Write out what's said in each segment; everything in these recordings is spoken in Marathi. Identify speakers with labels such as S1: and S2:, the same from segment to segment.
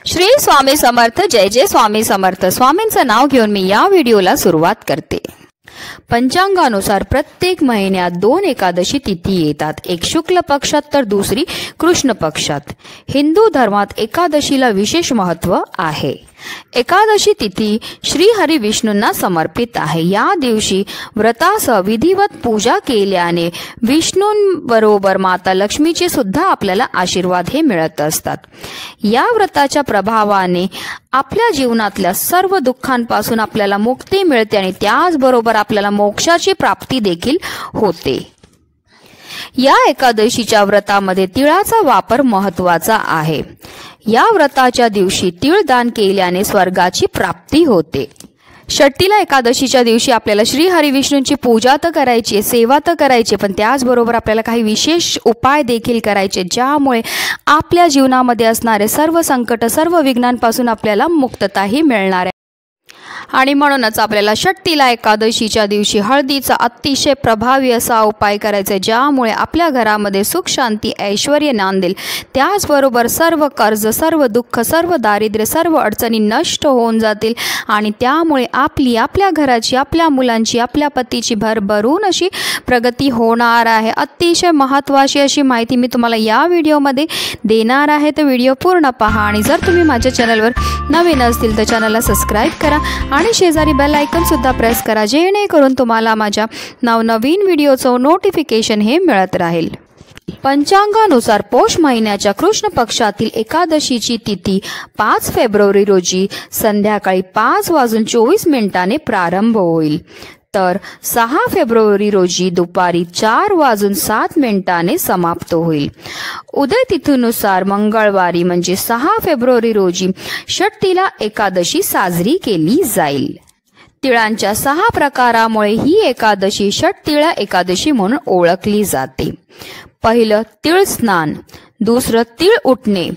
S1: श्री स्वामी समर्थ. जय जय स्वामी समर्थ. स्वामींचं नाव घेऊन मी या व्हिडिओला सुरुवात करते. पंचांगानुसार प्रत्येक महिन्यात 2 एकादशी तिथी येतात, एक शुक्ल पक्षात तर दुसरी कृष्ण पक्षात. हिंदू धर्मात एकादशीला विशेष महत्त्व आहे. एकादशी तिथी श्री हरी विष्णूंना समर्पित आहे. या दिवशी व्रतासह विधिवत पूजा केल्याने विष्णूंबरोबर माता लक्ष्मीचे सुद्धा आपल्याला आशीर्वाद हे मिळत असतात. या व्रताच्या प्रभावाने आपल्या जीवनातल्या सर्व दुःखांपासून आपल्याला मुक्ती मिळते आणि त्याचबरोबर आपल्याला मोक्षाची प्राप्ती देखील होते. या एकादशीच्या व्रतामध्ये तिळाचा वापर महत्त्वाचा आहे. या व्रताच्या दिवशी तीळ दान केल्याने स्वर्गाची प्राप्ती होते. षष्टीला एकादशीच्या दिवशी आपल्याला श्री हरी विष्णूंची पूजा तर करायची, सेवा तर करायची, पण त्याचबरोबर आपल्याला काही विशेष उपाय देखील करायचे, ज्यामुळे आपल्या जीवनामध्ये असणारे सर्व संकट, सर्व विघ्नांपासून आपल्याला मुक्तताही मिळणार आहे. आणि म्हणूनच आपल्याला षष्टीला एकादशीच्या दिवशी हळदीचा अतिशय प्रभावी असा उपाय करायचा, ज्यामुळे आपल्या घरामध्ये सुख, शांती, ऐश्वर्य नांदेल. त्याचबरोबर सर्व कर्ज, सर्व दुःख, सर्व दारिद्र्य, सर्व अडचणी नष्ट होऊन जातील आणि त्यामुळे आपल्या घराची, आपल्या मुलांची, आपल्या पतीची भरभरून अशी प्रगती होणार आहे. अतिशय महत्त्वाची अशी माहिती मी तुम्हाला या व्हिडिओमध्ये देणार आहे, तर व्हिडिओ पूर्ण पहा. आणि जर तुम्ही माझ्या चॅनलवर नवीन असतील तर चॅनलला सबस्क्राईब करा आणि शेजारी बेल आयकॉन सुद्धा प्रेस करा, जेणेकरून तुम्हाला माझ्या नवनवीन व्हिडिओचं नोटिफिकेशन हे मिळत राहील. पंचांगानुसार पौष महिन्याच्या कृष्ण पक्षातील एकादशीची तिथी 5 फेब्रुवारी रोजी संध्याकाळी 5:24 प्रारंभ होईल, तर 6 फेब्रुवारी रोजी दुपारी 4:07 समाप्त होईल. उदय तिथीनुसार मंगळवारी म्हणजे 6 फेब्रुवारी रोजी षष्टीला एकादशी साजरी केली जाईल. तिळांच्या 6 प्रकारामुळे ही एकादशी षटतिळा एकादशी म्हणून ओळखली जाते. पहिलं तीळ स्नान, दुसरं तीळ उठणे,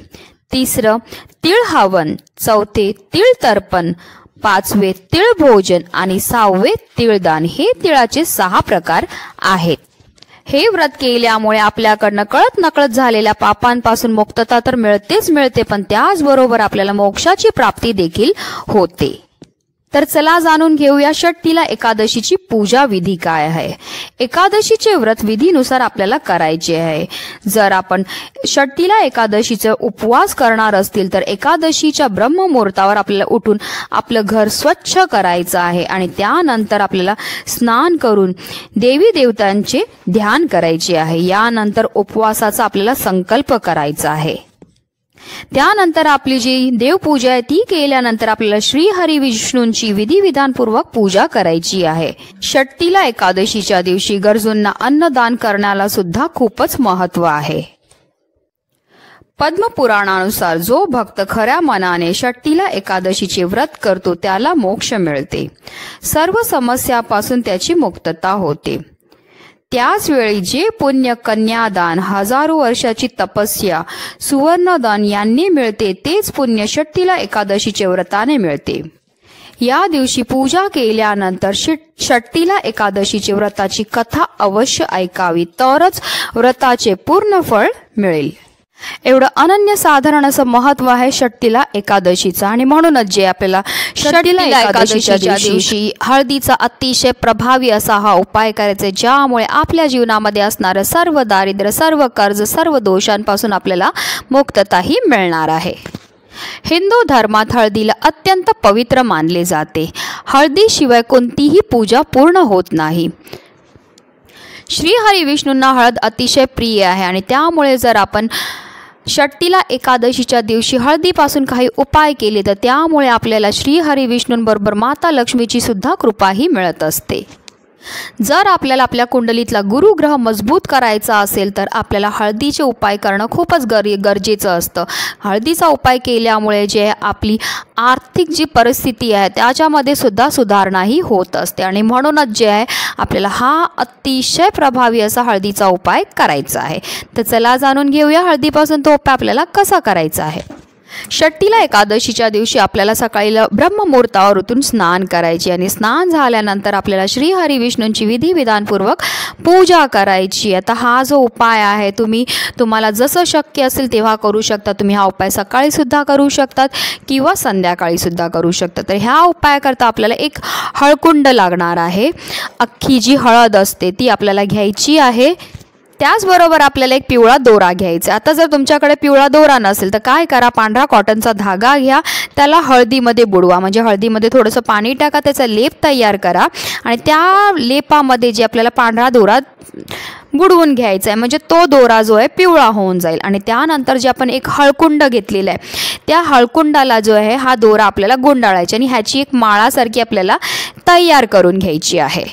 S1: तिसरं तीळ हवन, चौथे तीळ तर्पण, 5वे तीळ भोजन आणि 6वे तीळदान. हे तिळाचे 6 प्रकार आहेत. हे व्रत केल्यामुळे आपल्याकडनं कळत नकळत झालेल्या पापांपासून मुक्तता तर मिळतेच मिळते, पण त्याचबरोबर आपल्याला मोक्षाची प्राप्ती देखील होते. तर चला जाणून घेऊया षष्टीला एकादशीची पूजा विधी काय आहे. एकादशीचे व्रत विधीनुसार आपल्याला करायचे आहे. जर आपण षष्टीला एकादशीचा उपवास करणार असतील तर एकादशीच्या ब्रह्ममुहूर्तावर आपल्याला उठून आपलं घर स्वच्छ करायचं आहे आणि त्यानंतर आपल्याला स्नान करून देवी देवतांचे ध्यान करायचे आहे. यानंतर उपवासाचा आपल्याला संकल्प करायचा आहे. त्यानंतर आपली जी देवपूजा आहे ती केल्यानंतर आपल्याला श्री हरी विष्णूंची विधिविधानपूर्वक पूजा करायची आहे. षष्टीला एकादशीच्या दिवशी गरजूंना अन्नदान करण्याला सुद्धा खूपच महत्त्व आहे. पद्मपुराणानुसार जो भक्त खऱ्या मनाने षष्टीला एकादशीचे व्रत करतो त्याला मोक्ष मिळते. सर्व समस्यापासून त्याची मुक्तता होते. त्याच वेळी जे पुण्य कन्यादान, हजारो वर्षाची तपस्या, सुवर्णदान यांनी मिळते, तेच पुण्य षष्टीला एकादशीच्या व्रताने मिळते. या दिवशी पूजा केल्यानंतर षष्टीला एकादशीच्या व्रताची कथा अवश्य ऐकावी, तरच व्रताचे पूर्ण फळ मिळेल. एवढं अनन्यसाधारण असं महत्त्व आहे षष्टीला एकादशीचं. आणि म्हणूनच जे आपल्याला षष्टीला एकादशीच्या दिवशी हळदीचा अतिशय प्रभावी असा हा उपाय करायचा, ज्यामुळे आपल्या जीवनामध्ये असणारं सर्व दारिद्र्य, सर्व कर्ज, सर्व दोषांपासून आपल्याला मुक्तताही मिळणार आहे. हिंदू धर्मात हळदीला अत्यंत पवित्र मानले जाते. हळदीशिवाय कोणतीही पूजा पूर्ण होत नाही. श्री हरी विष्णूंना हळद अतिशय प्रिय आहे आणि त्यामुळे जर आपण षष्टीला एकादशीच्या दिवशी हळदीपासून काही उपाय केले तर त्यामुळे आपल्याला श्री हरी विष्णूंबरोबर माता लक्ष्मीची सुद्धा कृपाही मिळत असते. जर आपल्याला आपल्या कुंडलीतला गुरुग्रह मजबूत करायचा असेल तर आपल्याला हळदीचे उपाय करणं खूपच गरजेचं असतं. हळदीचा उपाय केल्यामुळे जे आपली आर्थिक जी परिस्थिती आहे त्याच्यामध्ये सुद्धा सुधारणाही होत असते. आणि म्हणूनच जे आहे आपल्याला हा अतिशय प्रभावी असा हळदीचा उपाय करायचा आहे. तर चला जाणून घेऊया हळदीपासून तो उपाय आपल्याला कसा करायचा आहे. षष्टीला एकादशीच्या दिवशी आपल्याला सकाळी ब्रह्ममुहूर्तावर उठून स्नान करायचे आणि स्नान झाल्यानंतर आपल्याला श्री हरी विष्णूंची विधिविधानपूर्वक पूजा करायची। आता हा जो उपाय आहे तुम्हाला जसं शक्य असेल तेव्हा करू शकता। तुम्ही हा उपाय सकाळी सुद्धा करू शकतात किंवा संध्याकाळी सुद्धा करू शकता। तर ह्या उपायाकरता आपल्याला एक हळकुंड लागणार आहे। अख्खी जी हळद असते ती आपल्याला घ्यायची आहे। त्याचबरोबर आपल्याला एक पिवळा दोरा घ्यायचा। आता जर तुमच्याकडे पिवळा दोरा नसेल तर काय करा, पांढरा कॉटनचा धागा घ्या, त्याला हळदीमध्ये बुडवा, म्हणजे हळदीमध्ये थोडंसं पाणी टाका, त्याचा लेप तयार करा आणि त्या लेपामध्ये जे आपल्याला पांढरा दोरा बुडवून घ्यायचा आहे, म्हणजे तो दोरा जो आहे पिवळा होऊन जाईल। आणि त्यानंतर जे आपण एक हळकुंड घेतलेला आहे त्या हळकुंडाला जो आहे हा दोरा आपल्याला गुंडाळायचा आणि ह्याची एक माळासारखी आपल्याला तयार करून घ्यायची आहे।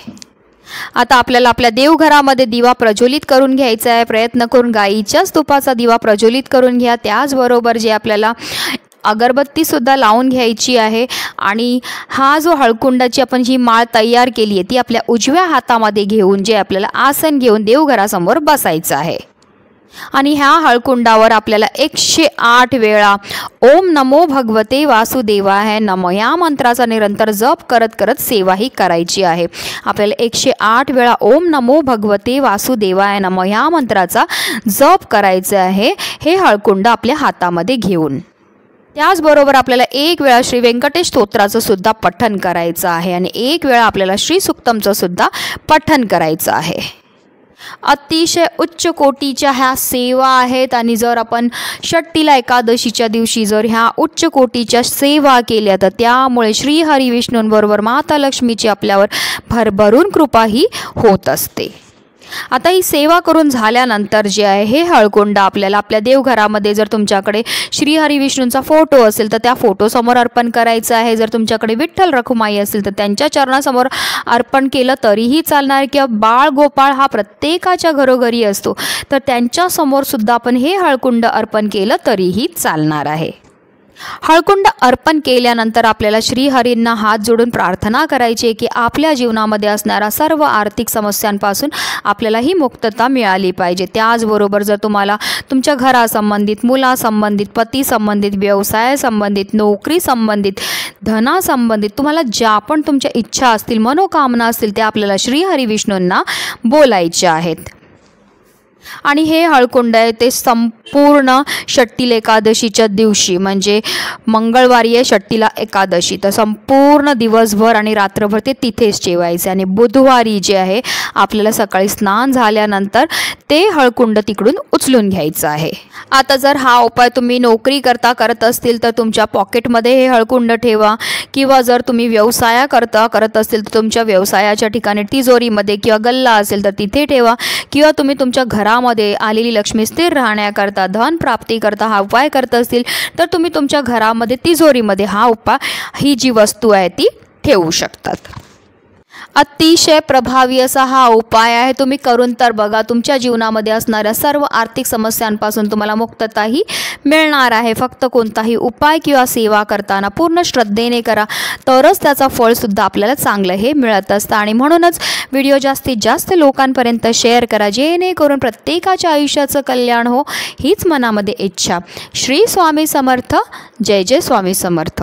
S1: आता आपल्याला आपल्या देवघरामध्ये दिवा प्रज्वलित करून घ्यायचा आहे। प्रयत्न करून गाईच्याच तुपाचा दिवा प्रज्वलित करून घ्या। त्याचबरोबर जे आपल्याला अगरबत्ती सुद्धा लावून घ्यायची आहे आणि हा जो हळकुंडाची आपण जी माळ तयार केली आहे ती आपल्या उजव्या हातामध्ये घेऊन जे आपल्याला आसन घेऊन देवघरासमोर बसायचं आहे आणि ह्या हळकुंडावर आपल्याला 108 वेळा ओम नमो भगवते वासुदेवाय नमः या मंत्राचा निरंतर जप करत करत सेवाही करायची आहे। आपल्याला 108 वेळा ओम नमो भगवते वासुदेवाय नमः या मंत्राचा जप करायचा आहे, हे हळकुंड आपल्या हातामध्ये घेऊन। त्याचबरोबर आपल्याला 1 वेळा श्री व्यंकटेश स्तोत्राचं सुद्धा पठण करायचं आहे आणि 1 वेळा आपल्याला श्री सुक्तमचं सुद्धा पठण करायचं आहे। अतिशय उच्च कोटीच्या ह्या सेवा आहेत आणि जर आपण षष्टीला एकादशीच्या दिवशी जर ह्या उच्च कोटीच्या सेवा केल्या तर त्यामुळे श्री हरी विष्णूंबरोबर माता लक्ष्मीची आपल्यावर भरभरून कृपाही होत असते। आता ही सेवा करून झाल्यानंतर जे आहे हे हळकुंड आपल्याला आपल्या देवघरामध्ये जर तुमच्याकडे श्री हरी विष्णूंचा फोटो असेल तर त्या फोटोसमोर अर्पण करायचं आहे। जर तुमच्याकडे विठ्ठल रखुमाई असेल तर त्यांच्या चरणासमोर अर्पण केलं तरीही चालणार, किंवा बाळ गोपाळ हा प्रत्येकाच्या घरोघरी असतो तर त्यांच्यासमोर सुद्धा आपण हे हळकुंड अर्पण केलं तरीही चालणार आहे। हळकुंड अर्पण केल्यानंतर आपल्याला श्रीहरींना हात जोडून प्रार्थना करायची की आपल्या जीवनामध्ये असणाऱ्या सर्व आर्थिक समस्यांपासून आपल्याला ही मुक्तता मिळाली पाहिजे। त्याचबरोबर जर तुम्हाला तुमच्या घरासंबंधित, मुलासंबंधित, पतीसंबंधित, व्यवसायासंबंधित, नोकरी संबंधित, धनासंबंधित तुम्हाला ज्या पण तुमच्या इच्छा असतील, मनोकामना असतील त्या आपल्याला श्रीहरी विष्णूंना बोलायच्या आहेत। आणि हे हळकुंड आहे ते संपूर्ण षष्टीला एकादशीच्या दिवशी, म्हणजे मंगळवारी आहे षष्टीला एकादशी, तर संपूर्ण दिवसभर आणि रात्रभर ते तिथेच ठेवायचे आणि बुधवारी जे आहे आपल्याला सकाळी स्नान झाल्यानंतर ते हळकुंड तिकडून उचलून घ्यायचं आहे। आता जर हा उपाय तुम्ही नोकरी करत असतील तर तुमच्या पॉकेटमध्ये हे हळकुंड ठेवा, किंवा जर तुम्ही व्यवसाय करत असतील तर तुमच्या व्यवसायाच्या ठिकाणी तिजोरीमध्ये किंवा गल्ला असेल तर तिथे ठेवा, किंवा तुम्ही तुमच्या घरामध्ये आलेली लक्ष्मी स्थिर राहण्याकरता, धन प्राप्ती करता हा उपाय करत असतील तर तुम्ही तुमच्या घरामध्ये तिजोरीमध्ये ही जी वस्तू आहे ती ठेवू शकतात। अतिशय प्रभावी असा हा उपाय आहे, तुम्ही करून तर बघा। तुमच्या जीवनामध्ये असणाऱ्या सर्व आर्थिक समस्यांपासून तुम्हाला मुक्तताही मिळणार आहे। फक्त कोणताही उपाय किंवा सेवा करताना पूर्ण श्रद्धेने करा, तरच त्याचा फळ सुद्धा आपल्याला चांगलं हे मिळत असतं। आणि म्हणूनच व्हिडिओ जास्तीत जास्त लोकांपर्यंत शेअर करा, जेणेकरून प्रत्येकाच्या आयुष्याचं कल्याण हो, हीच मनामध्ये इच्छा। श्री स्वामी समर्थ। जय जय स्वामी समर्थ।